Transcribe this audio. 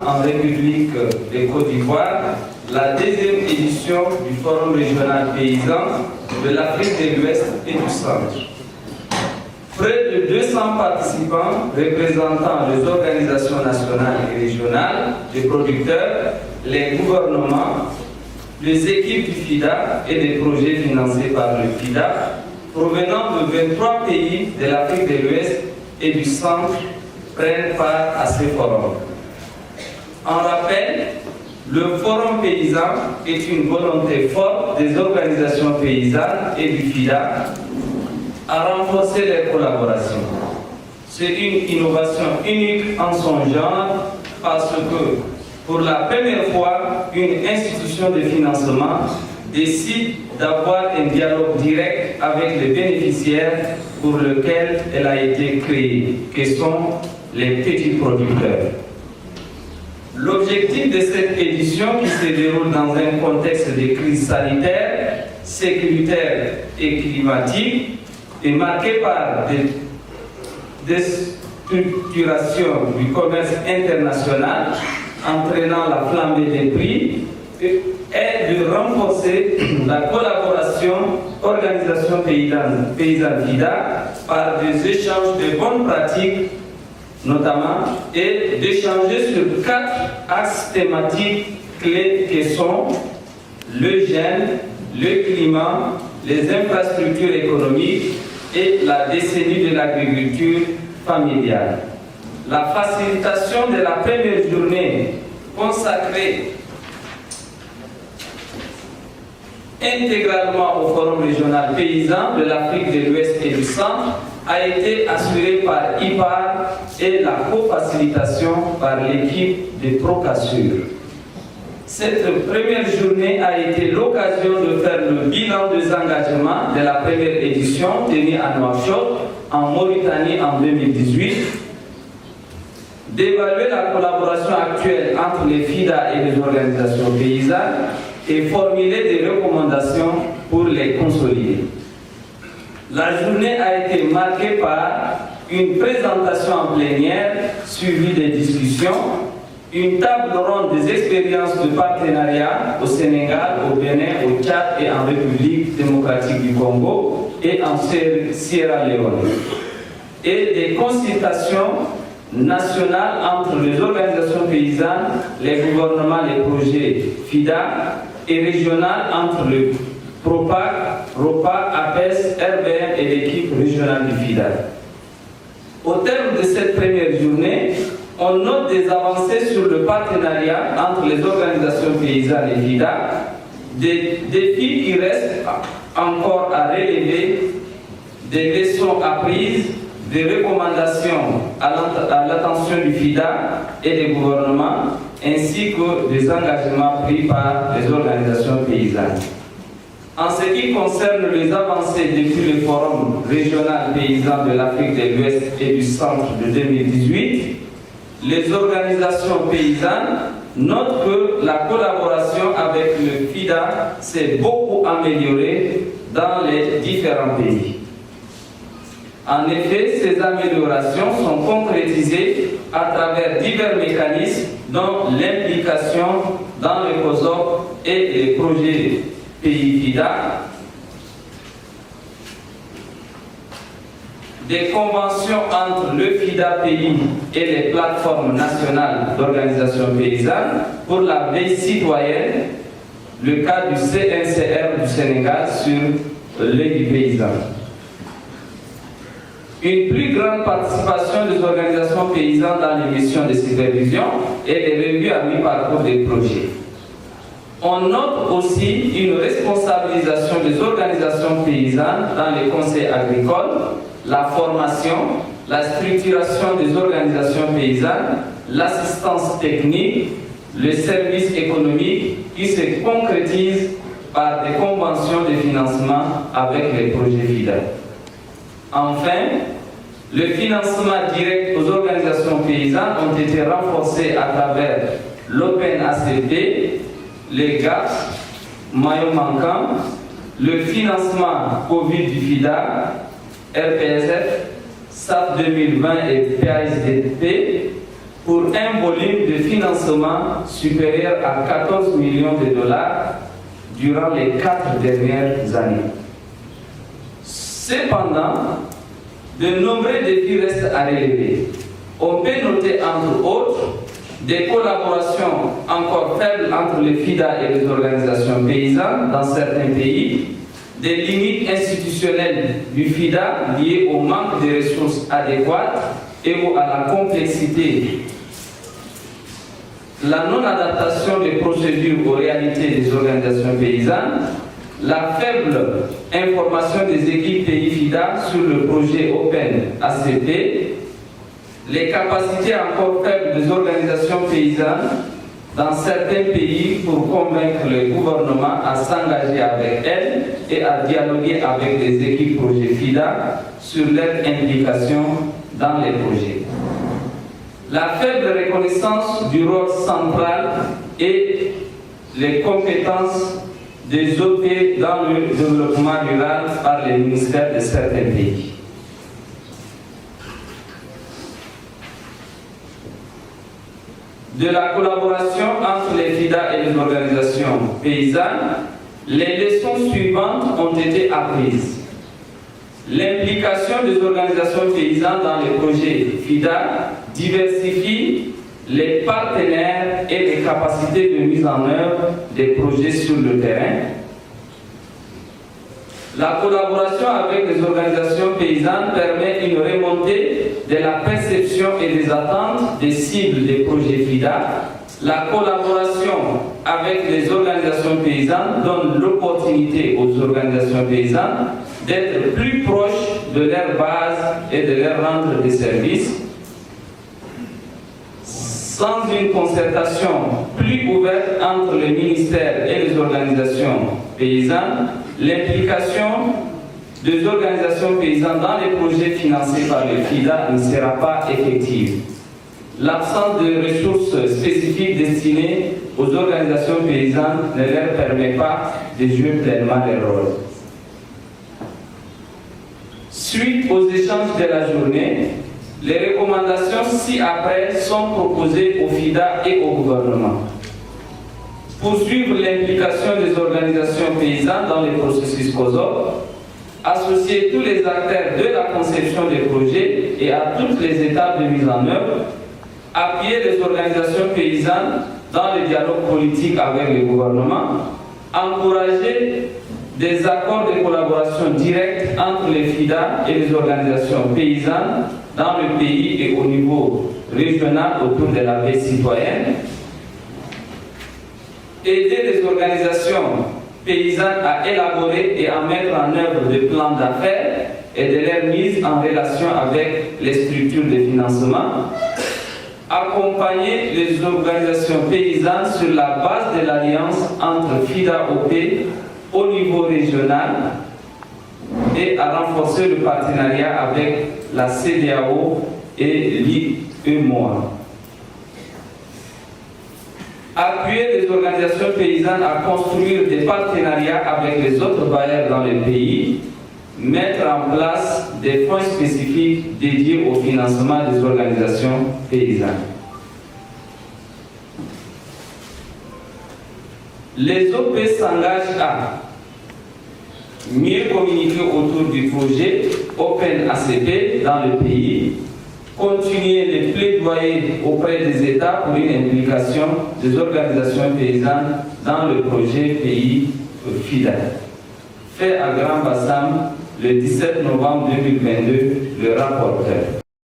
En République de Côte d'Ivoire, la deuxième édition du Forum régional paysan de l'Afrique de l'Ouest et du Centre. Près de 200 participants représentant les organisations nationales et régionales, les producteurs, les gouvernements, les équipes du FIDA et des projets financés par le FIDA, provenant de 23 pays de l'Afrique de l'Ouest et du Centre, prennent part à ce forum. En rappel, le Forum paysan est une volonté forte des organisations paysannes et du FIDA à renforcer les collaborations. C'est une innovation unique en son genre parce que, pour la première fois, une institution de financement décide d'avoir un dialogue direct avec les bénéficiaires pour lequel elle a été créée, que sont les petits producteurs. L'objectif de cette édition, qui se déroule dans un contexte de crise sanitaire, sécuritaire et climatique, est marqué par des déstructurations du commerce international entraînant la flambée des prix et de renforcer la collaboration organisation paysanne FIDA par des échanges de bonnes pratiques notamment, et d'échanger sur 4 axes thématiques clés qui sont le gène, le climat, les infrastructures économiques et la décennie de l'agriculture familiale. La facilitation de la première journée consacrée intégralement au Forum régional paysan de l'Afrique de l'Ouest et du Centre a été assurée par IPAR et la co-facilitation par l'équipe de Procassure. Cette première journée a été l'occasion de faire le bilan des engagements de la première édition tenue à Nouakchott, en Mauritanie en 2018, d'évaluer la collaboration actuelle entre les FIDA et les organisations paysannes et formuler des recommandations pour les consolider. La journée a été marquée par une présentation en plénière suivie des discussions, une table ronde des expériences de partenariat au Sénégal, au Bénin, au Tchad et en République démocratique du Congo et en Sierra Leone, et des consultations nationales entre les organisations paysannes, les gouvernements, les projets FIDA et régionales entre le PROPAC, ROPA, APES, RBM et l'équipe régionale du FIDA. Au terme de cette première journée, on note des avancées sur le partenariat entre les organisations paysannes et FIDA, des défis qui restent encore à relever, des leçons apprises, des recommandations à l'attention du FIDA et des gouvernements, ainsi que des engagements pris par les organisations paysannes. En ce qui concerne les avancées depuis le Forum régional paysan de l'Afrique de l'Ouest et du Centre de 2018, les organisations paysannes notent que la collaboration avec le FIDA s'est beaucoup améliorée dans les différents pays. En effet, ces améliorations sont concrétisées à travers divers mécanismes, dont l'implication dans les COSOP et les projets pays FIDA, des conventions entre le FIDA pays et les plateformes nationales d'organisations paysannes pour la veille citoyenne, le cas du CNCR du Sénégal sur l'aide paysan. Une plus grande participation des organisations paysannes dans les missions de supervision et les revues à mi-parcours des projets. On note aussi une responsabilisation des organisations paysannes dans les conseils agricoles, la formation, la structuration des organisations paysannes, l'assistance technique, le service économique qui se concrétise par des conventions de financement avec les projets FIDA. Enfin, le financement direct aux organisations paysannes ont été renforcés à travers l'OpenACP, les GAP, maillot manquant, le financement Covid du FIDA, RPSF, SAP 2020 et PASDP, pour un volume de financement supérieur à 14 millions de dollars durant les 4 dernières années. Cependant, de nombreux défis restent à relever. On peut noter entre autres des collaborations encore faibles entre les FIDA et les organisations paysannes dans certains pays, des limites institutionnelles du FIDA liées au manque de ressources adéquates et à la complexité, la non-adaptation des procédures aux réalités des organisations paysannes, la faible information des équipes pays FIDA sur le projet Open ACP, les capacités encore faibles des organisations paysannes dans certains pays pour convaincre le gouvernement à s'engager avec elles et à dialoguer avec les équipes projet FIDA sur leur implication dans les projets. La faible reconnaissance du rôle central et les compétences des OP dans le développement rural par les ministères de certains pays. De la collaboration entre les FIDA et les organisations paysannes, les leçons suivantes ont été apprises. L'implication des organisations paysannes dans les projets FIDA diversifie les partenaires et les capacités de mise en œuvre des projets sur le terrain. La collaboration avec les organisations paysannes permet une remontée de la perception et des attentes des cibles des projets FIDA. La collaboration avec les organisations paysannes donne l'opportunité aux organisations paysannes d'être plus proches de leur base et de leur rendre des services. Sans une concertation plus ouverte entre les ministères et les organisations paysannes, l'implication des organisations paysannes dans les projets financés par le FIDA ne sera pas effective. L'absence de ressources spécifiques destinées aux organisations paysannes ne leur permet pas de jouer pleinement leur rôle. Suite aux échanges de la journée, les recommandations ci-après sont proposées au FIDA et au gouvernement. Poursuivre l'implication des organisations paysannes dans les processus COSOP, associer tous les acteurs de la conception des projets et à toutes les étapes de mise en œuvre, appuyer les organisations paysannes dans le dialogue politique avec le gouvernement, encourager des accords de collaboration directe entre les FIDA et les organisations paysannes dans le pays et au niveau régional autour de la paix citoyenne, aider les organisations paysannes à élaborer et à mettre en œuvre des plans d'affaires et de leur mise en relation avec les structures de financement, accompagner les organisations paysannes sur la base de l'alliance entre FIDA-OP au niveau régional et à renforcer le partenariat avec la CEDEAO et l'UEMOA. Appuyer les organisations paysannes à construire des partenariats avec les autres bailleurs dans le pays, mettre en place des fonds spécifiques dédiés au financement des organisations paysannes. Les OP s'engagent à mieux communiquer autour du projet Open ACP dans le pays, continuer les plaidoyers auprès des États pour une implication des organisations paysannes dans le projet pays FIDA. Fait à Grand Bassam le 17 novembre 2022, le rapporteur.